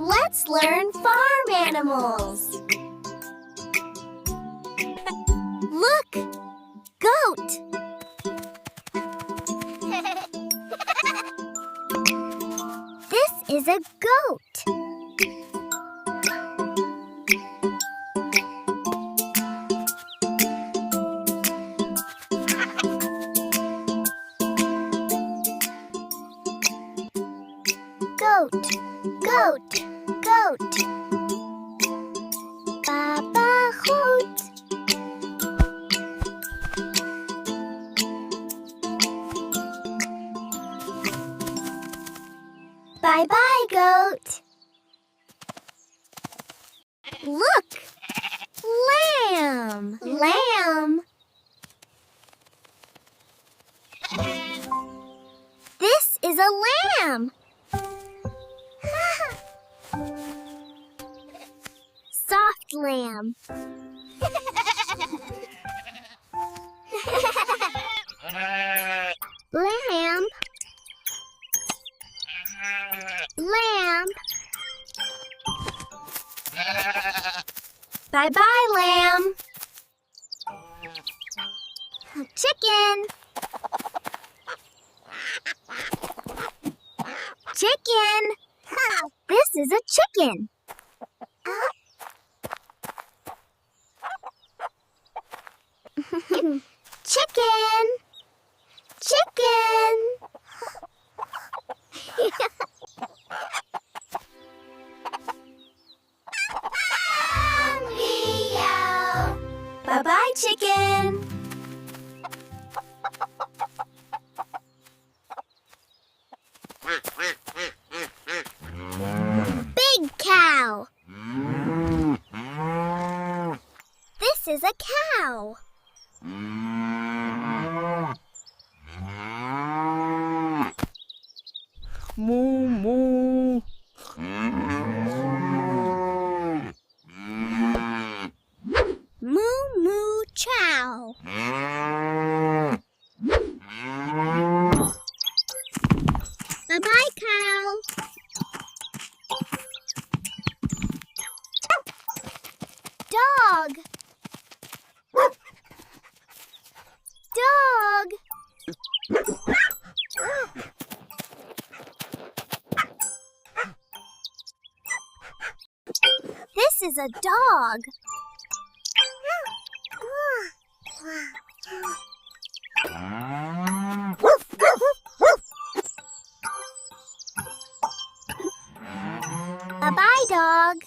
Let's learn farm animals. Look! Goat! This is a goat. Goat, goat, goat. Baba goat. Bye-bye, goat. Look! Lamb! Lamb! This is a lamb! Soft lamb. Lamb. Lamb. Bye-bye, lamb. Chicken. Chicken. This is a chicken. Chicken. Chicken. Meow. Bye-bye, chicken. Big cow. This is a cow. Moo moo. Moo moo chow. Bye-bye, cow. Dog. Dog. This is a dog. Bye-bye, dog.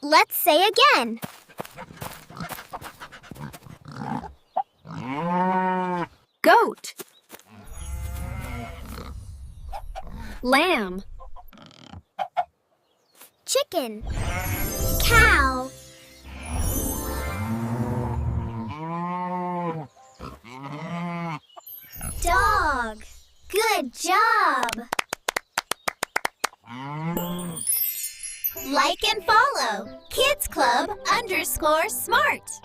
Let's say again. Goat. Lamb. Chicken. Cow. Dog. Good job. Like and follow Kids Club _smart.